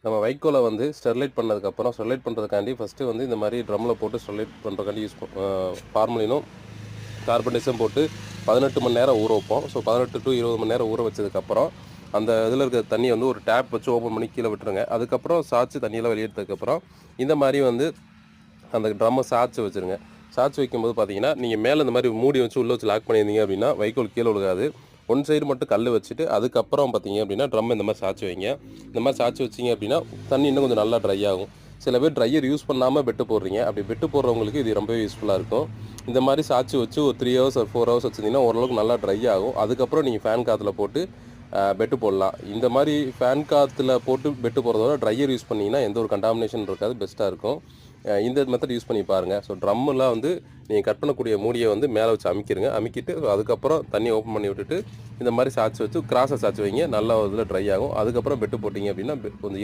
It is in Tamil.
நம்ம வைக்கோலை வந்து ஸ்டெர்லைட் பண்ணதுக்கப்புறம் ஸ்டெர்லைட் பண்ணுறதுக்காண்டி ஃபஸ்ட்டு வந்து இந்த மாதிரி ட்ரம்மில் போட்டு ஸ்டெர்லைட் பண்ணுறதுக்காண்டி ஃபார்மலினும் கார்பன்டைஸும் போட்டு 18 மணி நேரம் ஊற வைப்போம். ஸோ 18 to 20 மணி நேரம் ஊற வச்சதுக்கப்புறம் அந்த இதில் இருக்கிற தண்ணியை வந்து ஒரு டேப் வச்சு ஓப்பன் பண்ணி கீழே விட்டுருங்க. அதுக்கப்புறம் சாய்ச்சி தண்ணியெல்லாம் வெளியேற்றதுக்கப்புறம் இந்த மாதிரி வந்து அந்த ட்ரம்மை சாய்ச்சி வச்சுருங்க. சாய்ச்சி வைக்கும்போது பார்த்தீங்கன்னா நீங்கள் மேலே இந்த மாதிரி மூடி வச்சு உள்ளே வச்சு லாக் பண்ணியிருந்தீங்க அப்படின்னா வைக்கோல் கீழே விழுகாது. ஒன் சைடு மட்டும் கல் வச்சுட்டு அதுக்கப்புறம் பார்த்தீங்க அப்படின்னா ட்ரம் இந்த மாதிரி சாய்ச்சி வைங்க. இந்த மாதிரி சாய்ச்சி வச்சிங்க அப்படின்னா தண்ணி இன்னும் கொஞ்சம் நல்லா ட்ரை ஆகும். சில பேர் ட்ரையர் யூஸ் பண்ணாமல் பெட்டு போடுறீங்க. அப்படி பெட்டு போடுறவங்களுக்கு இது ரொம்பவே யூஸ்ஃபுல்லாக இருக்கும். இந்த மாதிரி சாய்ச்சி வச்சு ஒரு 3 ஹவர்ஸ் ஒரு 4 ஹவர்ஸ் வச்சிருந்தீங்கன்னா ஓரளவுக்கு நல்லா ட்ரை ஆகும். அதுக்கப்புறம் நீங்கள் ஃபேன் காற்றுல போட்டு பெட்டு போடலாம். இந்த மாதிரி ஃபேன் காற்றுல போட்டு பெட்டு போடுறதோட ட்ரையர் யூஸ் பண்ணிங்கன்னா எந்த ஒரு கண்டாமினேஷன் இருக்காது, பெஸ்ட்டாக இருக்கும். இந்த மெத்தட் யூஸ் பண்ணி பாருங்கள். ஸோ ட்ரம்மெலாம் வந்து நீங்கள் கட் பண்ணக்கூடிய மூடியை வந்து மேலே வச்சு அமுக்கிடுங்க. அமுக்கிட்டு அதுக்கப்புறம் தண்ணி ஓப்பன் பண்ணி விட்டுட்டு இந்த மாதிரி சாய்ச்சி வச்சு கிராஸை சாய்ச்சி வைங்க. நல்லா இதில் ட்ரை ஆகும். அதுக்கப்புறம் பெட்டு போட்டிங்க அப்படின்னா கொஞ்சம்